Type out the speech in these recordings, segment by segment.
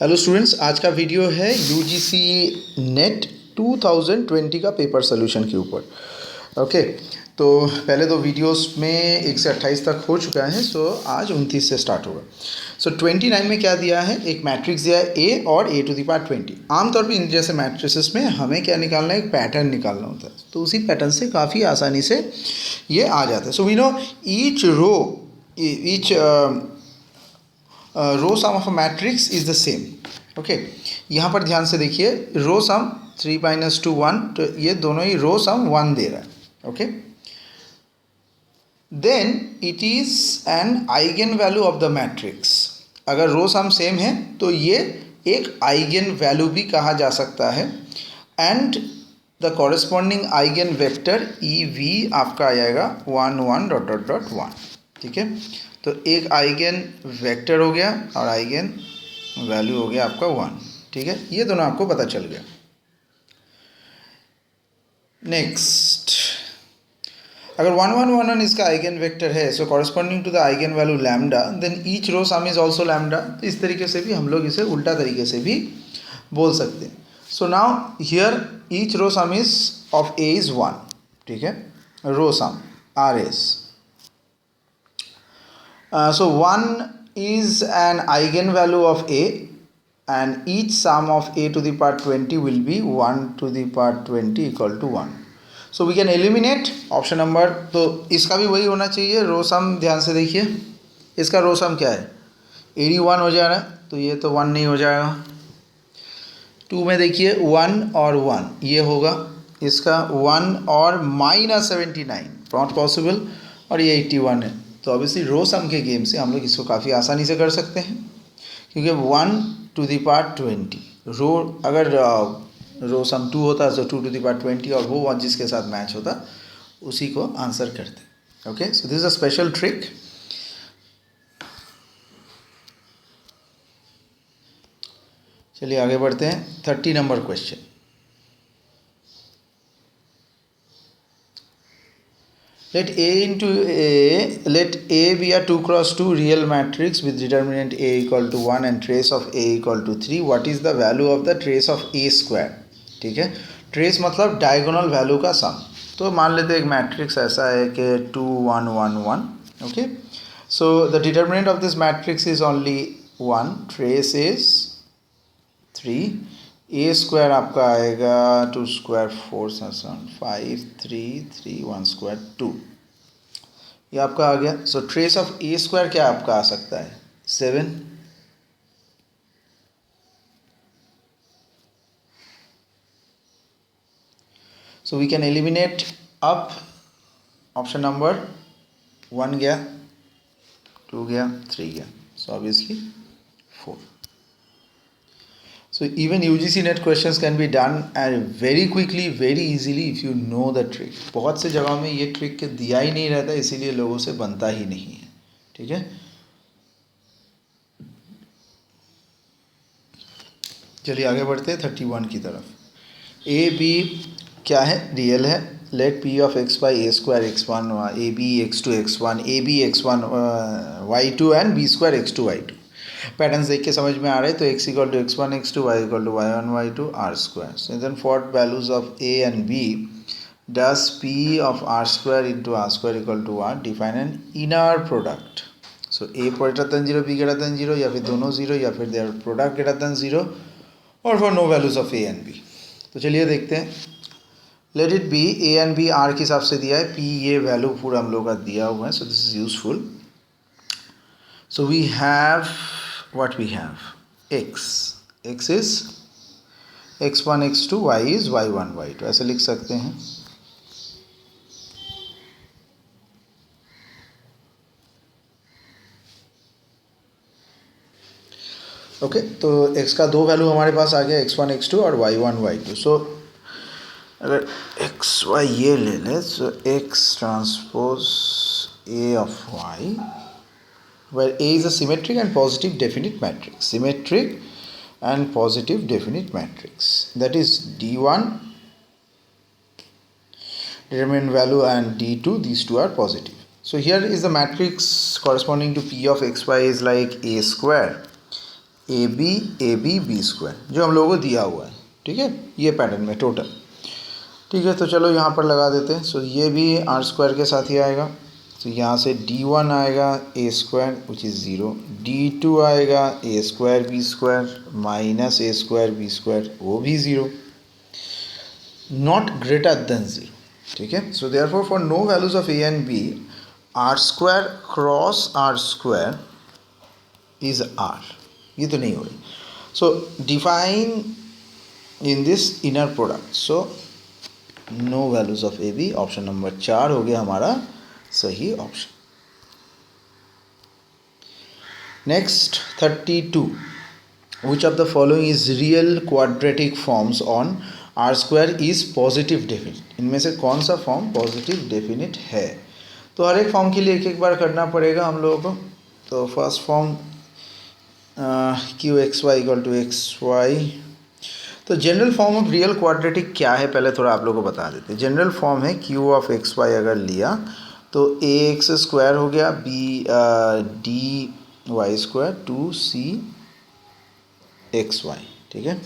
Hello students, आज का video है यूजीसी नेट 2020 का पेपर सोल्यूशन के ऊपर। ओके, तो पहले दो वीडियोस में 1 से 28 तक हो चुका है। सो आज 29 से स्टार्ट होगा। सो 29 में क्या दिया है, एक मैट्रिक्स दिया है ए और ए टू द पावर 20। आमतौर पर इन जैसे मैट्रिसेस में हमें क्या निकालना है, एक पैटर्न निकालना होता है। तो उसी पैटर्न से काफ़ी आसानी से ये आ जाता है। So we know each row each row sum of a matrix is the same. Okay, यहाँ पर ध्यान से देखिए, रो सम 3 - 2 1, तो ये दोनों ही रो सम 1 दे रहा है। Okay, then it is an eigen value of the matrix. अगर रो सम सेम है तो ये एक आइगन वैल्यू भी कहा जा सकता है। And the corresponding eigen vector E V आपका आ जाएगा 1 1 डॉट डॉट डॉट 1। ठीक है, तो एक आइगन वेक्टर हो गया और आइगन वैल्यू हो गया आपका 1। ठीक है, ये दोनों आपको पता चल गया। नेक्स्ट, अगर 1 1 1 1 इसका आइगन वेक्टर है, so corresponding to the eigenvalue lambda, then each row sum is also lambda. तो इस तरीके से भी हम लोग इसे उल्टा तरीके से भी बोल सकते हैं। So now here each row sum is of A is 1। ठीक है, row sum R S. So 1 is an eigenvalue of A, and each sum of A to the power 20 will be 1 to the power 20 equal to 1. So we can eliminate option number। तो इसका भी वही होना चाहिए, रो सम। ध्यान से देखिए, इसका रो सम क्या है, 81 हो जा रहा है, तो ये तो 1 नहीं हो जाएगा। 2 में देखिए 1 और 1 ये होगा, इसका 1 और -79 नॉट पॉसिबल, और ये 81 है। तो ऑब्वियसली रो सम के गेम से हम लोग इसको काफ़ी आसानी से कर सकते हैं, क्योंकि 1 टू द पावर 20 रो, अगर रो सम 2 होता तो 2 टू द पावर 20, और वो जिसके साथ मैच होता उसी को आंसर करते। Okay, so this is a special trick. चलिए आगे बढ़ते हैं। 30 number question. Let A be a 2 cross 2 real matrix with determinant A equal to 1 and trace of A equal to 3. What is the value of the trace of A square? ठीक है, trace मतलब diagonal value का सम। तो मान लेते हैं एक matrix ऐसा है कि 2 1 1 1। Okay, so the determinant of this matrix is only 1, trace is 3, A square आपका आएगा 2 स्क्वायर 4 5 3 3 1 स्क्वायर 2, ये आपका आ गया। So trace of A square क्या आपका आ सकता है, 7। So we can eliminate up. Option number 1 गया, 2 गया, 3 गया, so obviously 4। So even UGC net questions can be done and very quickly, very easily if you know the trick। बहुत से जगहों में ये ट्रिक के दिया ही नहीं रहता, इसीलिए लोगों से बनता ही नहीं है। ठीक है, चलिए आगे बढ़ते हैं 31 की तरफ। ए बी क्या है, रियल है। Let P of X by A square x1 A B x2 x1 A B x1 y2 and B square x2 y2। Patterns देख के समझ में आ रहे हैं। तो x equal to x1 x2 y equal to y1 y2 r square. So then for values of a and b does p of r square into r square equal to r define an inner product. So a greater than 0 b greater than 0, या फिर दोनों 0, या फिर their product greater than 0, और for no values of a and b। तो चलिए देखते हैं। Let it be a and b r के हिसाब से दिया है, p ये वैल्यू पूरा हम लोग का दिया हुआ है। So this is useful. So we have what we have, x is x1 x2, y is y1 y2, ऐसे लिख सकते हैं। ओके, तो x का दो वैल्यू हमारे पास आ गया, x1 x2 और y1 y2। सो अगर x y ये ले लें, सो x transpose a of y, where A is a symmetric and positive definite matrix. Symmetric and positive definite matrix. That is D1 determinant value and D2, these two are positive. So here is the matrix corresponding to P of xy is like A square. A B B square जो हम लोगों को दिया हुआ है, ठीक है, ये पैटर्न में टोटल। ठीक है, तो चलो यहाँ पर लगा देते हैं। सो ये भी आर स्क्वायर के साथ ही आएगा, तो यहाँ से d1 आएगा a square which is zero, d2 आएगा a square b square minus a square b square, वो भी zero, not greater than zero. ठीक है, so therefore for no values of a and b R square cross R square is R, ये तो नहीं हो रही। So define in this inner product, so no values of a b, option number 4 हो गया हमारा सही option. Next 32, which of the following is real quadratic forms on R square is positive definite. इनमें से कौन सा फॉर्म पॉजिटिव डेफिनिट है? तो हर एक फॉर्म के लिए एक एक बार करना पड़ेगा हम लोगों को। तो first form q x y equal to x y, तो general form of real quadratic क्या है पहले थोड़ा आप लोगों को बता देते हैं। जनरल फॉर्म है क्यू ऑफ एक्स वाई अगर लिया तो ए एक्स स्क्वायर हो गया b d y square two c x y, ठीक है,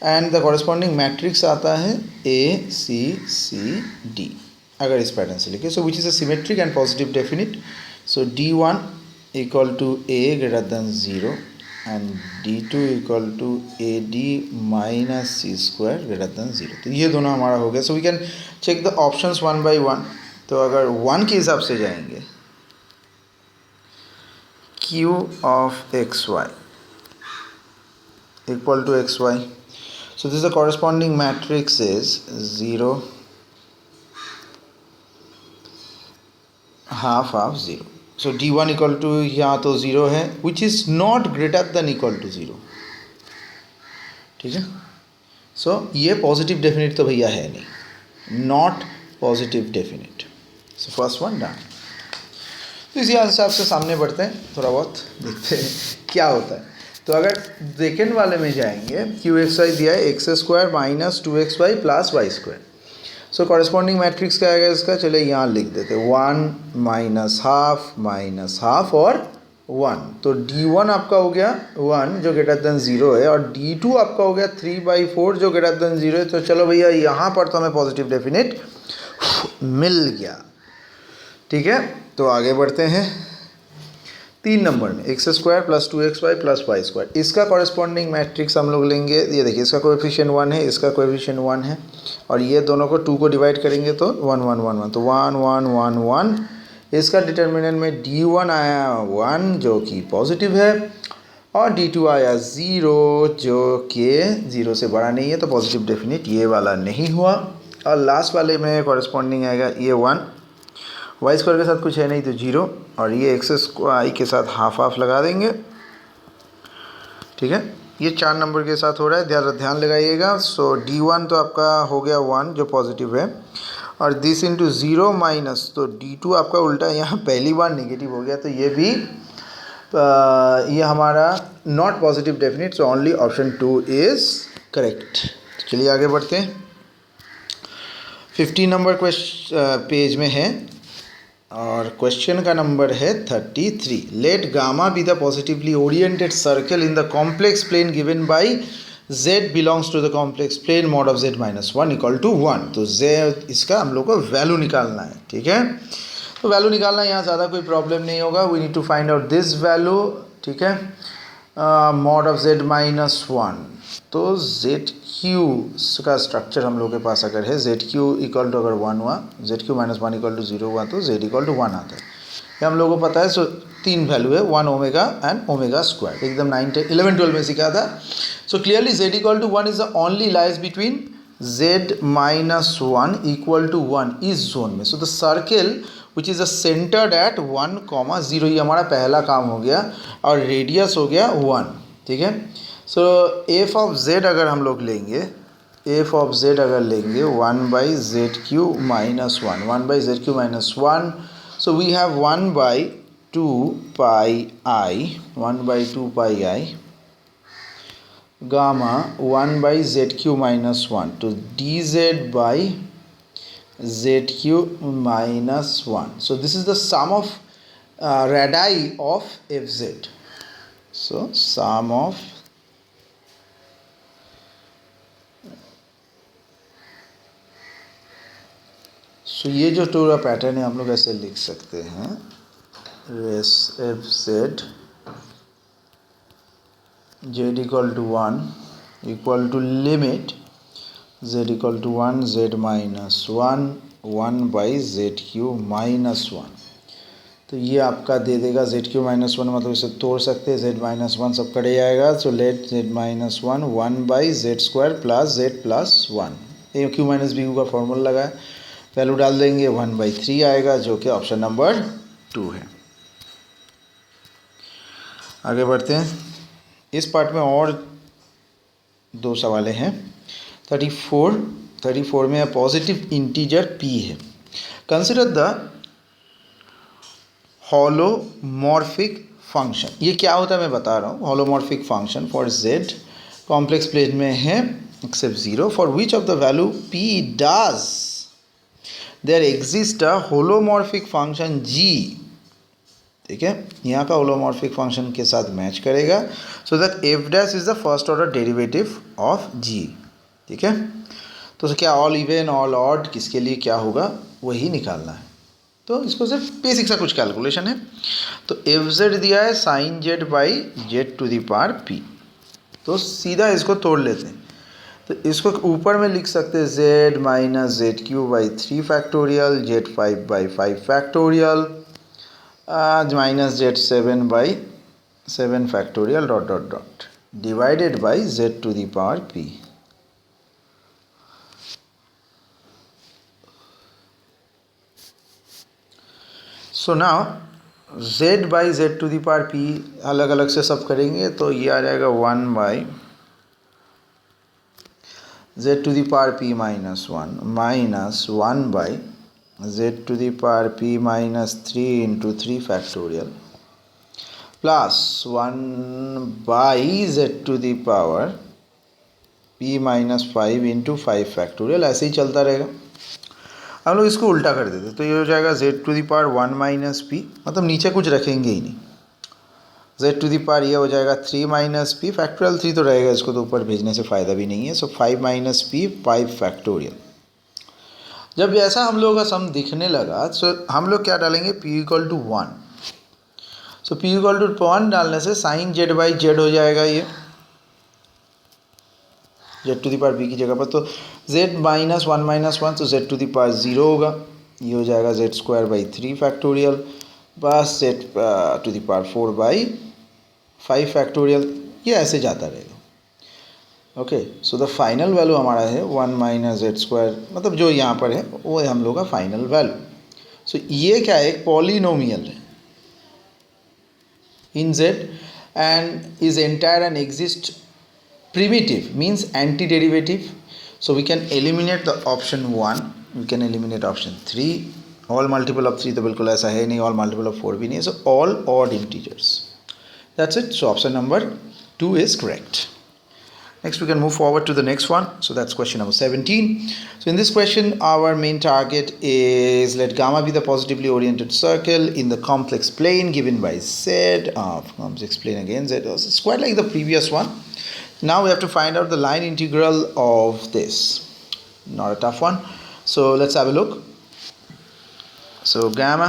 एंड द कॉरेस्पॉन्डिंग मैट्रिक्स आता है ए सी सी डी अगर इस पैटर्न से लिखे। So which is a symmetric and positive definite. So d1 equal to a greater than zero and d2 equal to a d minus c square greater than zero. तो ये दोनों हमारा हो गया। So we can check the options one by one. तो अगर one के हिसाब से जाएंगे, q of x y equal to x y, so this is the corresponding matrix is 0 half half 0. So d1 equal to यहाँ तो 0 है which is not greater than equal to 0, ठीक है। सो ये पॉजिटिव डेफिनिट तो भैया है नहीं, not positive definite. So first one done. तो इसी हिसाब से सामने बढ़ते हैं, थोड़ा बहुत देखते हैं क्या होता है। तो अगर सेकेंड वाले में जाएंगे, क्यू एक्स वाई दिया है x square minus two x y plus y square. So corresponding matrix क्या आएगा इसका, चलिए यहाँ लिख देते, 1 माइनस हाफ और 1। तो d1 आपका हो गया 1 जो ग्रेटर देन 0 है, और d2 आपका हो गया 3/4 जो ग्रेटर देन 0 है। तो चलो भैया यहाँ पर तो हमें पॉजिटिव डेफिनिट मिल गया, ठीक है। तो आगे बढ़ते हैं 3 नंबर में, x square plus 2xy plus y square. इसका कॉरेस्पॉन्डिंग मैट्रिक्स हम लोग लेंगे, ये देखिए इसका कोएफिशिएंट 1 है, इसका कोएफिशिएंट 1 है, और ये दोनों को 2 को डिवाइड करेंगे तो 1 1 1 1, तो 1 1 1 1। इसका डिटर्मिनेंट में d1 आया 1 जो कि पॉजिटिव है, और d2 आया 0 जो कि 0 से बड़ा नहीं है, तो पॉजिटिव डेफिनिट ये वाला नहीं हुआ। और लास्ट वाले में कॉरेस्पॉन्डिंग आएगा ये 1, वाई स्क्वायर के साथ कुछ है नहीं तो 0, और ये एक्स स्क्वायर के साथ हाफ हाफ लगा देंगे, ठीक है। ये 4 नंबर के साथ हो रहा है, ध्यान लगाइएगा। सो d1 तो आपका हो गया 1 जो पॉजिटिव है, और दिस इंटू 0 माइनस, तो d2 आपका उल्टा यहाँ पहली बार नेगेटिव हो गया, तो ये भी ये हमारा not positive definite. So only option 2 is correct. चलिए आगे बढ़ते हैं। 50 नंबर पेज में है, और क्वेश्चन का नंबर है 33। Let gamma be the positively oriented circle in the complex plane given by z belongs to the complex plane mod of z minus 1 equal to 1। तो z इसका हम लोग को वैल्यू निकालना है, ठीक है। तो वैल्यू निकालना यहाँ ज़्यादा कोई प्रॉब्लम नहीं होगा। We need to find out this value, ठीक है, मॉड ऑफ z माइनस 1। तो जेड क्यू का स्ट्रक्चर हम लोग के पास अगर है, जेड क्यू इक्वल टू अगर 1 हुआ, z cube minus 1 equal to 0 हुआ, तो जेड इक्वल टू 1 आता है। ये हम लोगों को पता है। सो 3 वैल्यू है, 1 ओमेगा एंड ओमेगा स्क्वायर, एकदम 9 10 11 12 में सीखा था। So clearly z equal to 1 is the only lies between z minus 1 equal to 1 इस जोन में। So the circle which is a centered at 1,0, ये हमारा पहला काम हो गया, और रेडियस हो गया 1, ठीक है। सो एफ ऑफ जेड अगर हम लोग लेंगे, एफ ऑफ जेड अगर लेंगे 1 by z cube minus 1, 1 by z cube minus 1। So we have 1 by 2 pi i, 1 by 2 pi i gamma 1 by z cube minus 1, तो d z by z cube minus 1। So this is the sum of radii of f z. So sum of ये जो पूरा pattern है हम लोग ऐसे लिख सकते हैं, res f z z equal to 1 equal to limit z equal to 1 z minus 1 by z cube minus 1। तो ये आपका दे देगा जेड क्यू माइनस 1, मतलब इसे तोड़ सकते हैं, जेड माइनस 1 सब कटे जाएगा। So let z minus 1 by z square plus z plus 1, a cube minus b cube का फॉर्मूला लगा है, वैल्यू डाल देंगे 1/3 आएगा, जो कि ऑप्शन नंबर 2 है। आगे बढ़ते हैं। इस पार्ट में और 2 सवालें हैं। 34 में पॉजिटिव इंटीजर p है। Consider the holomorphic function. ये क्या होता है मैं बता रहा हूँ। Holomorphic function for z complex plane में है except 0, for which of the value p does there exist a holomorphic function g। ठीक है, यहाँ का होलोमॉर्फिक फंक्शन के साथ मैच करेगा, so that F dash is the first order derivative of g। ठीक है, तो क्या ऑल इवन ऑल ऑड किसके लिए क्या होगा वही निकालना है। तो इसको सिर्फ बेसिक सा कुछ कैलकुलेशन है। तो एफ जेड दिया है sine z by z to the power p, तो सीधा इसको तोड़ लेते हैं। तो इसको ऊपर में लिख सकते हैं z minus z cube by 3 factorial, z 5 by 5 factorial, minus z 7 by 7 factorial dot dot dot divided by z to the power p. So now z by z to the power p अलग अलग से सब करेंगे तो ये आ जाएगा 1 by z to the power p minus 1 minus 1 by z to the power p minus 3 into 3 factorial plus 1 by z to the power p minus 5 into 5 factorial. ऐसे ही चलता रहेगा। हम लोग इसको उल्टा कर देते तो ये हो जाएगा z to the power 1 minus p, मतलब नीचे कुछ रखेंगे ही नहीं। z टू दी पावर ये हो जाएगा 3 माइनस पी, फैक्टोरियल 3 तो रहेगा, इसको तो ऊपर भेजने से फ़ायदा भी नहीं है। सो 5 माइनस पी 5 फैक्टोरियल। जब ऐसा हम लोगों का सम दिखने लगा तो हम लोग क्या डालेंगे p equal to 1। So p equal to 1 डालने से साइन जेड बाई जेड हो जाएगा ये z to the power b की जगह पर। तो z माइनस 1 माइनस 1 तो z टू दी पावर 0 होगा, ये हो जाएगा जेड स्क्वायर बाई 3 फैक्टोरियल बस z to the power 4 by 5 factorial. ये ऐसे जाता रहेगा। Okay, so the final value हमारा है 1 माइनस जेड स्क्वायर, मतलब जो यहाँ पर है वो है हम लोग का फाइनल वैल्यू। सो ये क्या है, एक पॉलिनोमियल है इन z and is entire and exist primitive means antiderivative. So we can eliminate the option 1, we can eliminate option 3, all multiple of 3 तो बिल्कुल ऐसा है नहीं, all multiple of 4 भी नहीं है, so all odd integers. That's it. So option number 2 is correct. Next we can move forward to the next one. So that's question number 17. So in this question our main target is let gamma be the positively oriented circle in the complex plane given by z. Complex plane again z. It's quite like the previous one. Now we have to find out the line integral of this. Not a tough one. So let's have a look. So gamma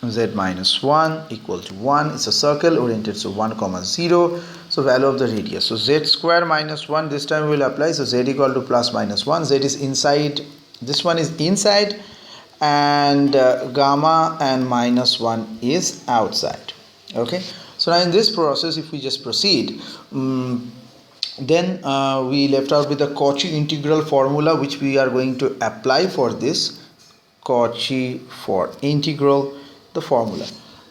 z minus 1 equal to 1. It's a circle oriented so 1 comma 0. So value of the radius. So z square minus 1 this time we will apply. So z equal to plus minus 1. Z is inside. This one is inside and gamma and minus 1 is outside. Okay. So now in this process if we just proceed then we left out with the Cauchy integral formula which we are going to apply for this Cauchy for integral the formula.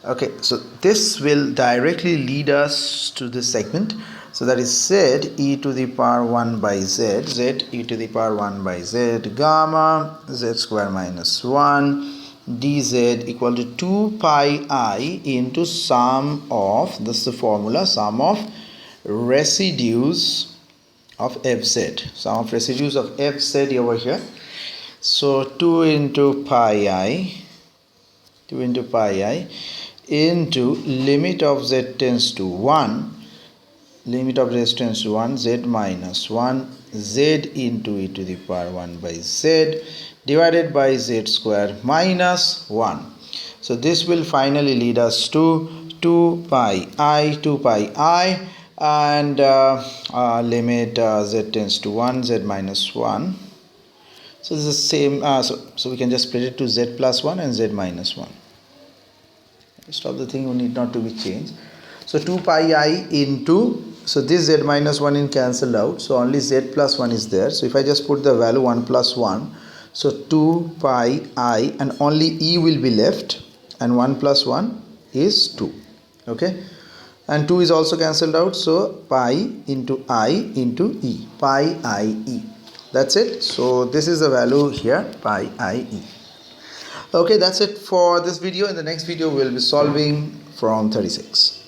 Okay, so this will directly lead us to this segment. So that is z e to the power 1 by z, z e to the power 1 by z gamma z square minus 1 dz equal to 2 pi I into sum of, this is the formula, sum of residues of fz, sum of residues of fz over here. So 2 into pi I into limit of z tends to 1, limit of resistance to 1, z minus 1, z into e to the power 1 by z divided by z square minus 1. So this will finally lead us to 2 pi I and limit z tends to 1, z minus 1. So this is the same, so we can just split it to z plus 1 and z minus 1. Rest of the thing will need not to be changed. So 2 pi I into, so this z minus 1 is cancelled out, so only z plus 1 is there. So if I just put the value 1 plus 1, so 2 pi I and only e will be left, and 1 plus 1 is 2. Okay, and 2 is also cancelled out, so pi into I into e, pi I e. That's it. So this is the value here, pi I e. Okay, that's it for this video. In the next video we'll be solving from 36.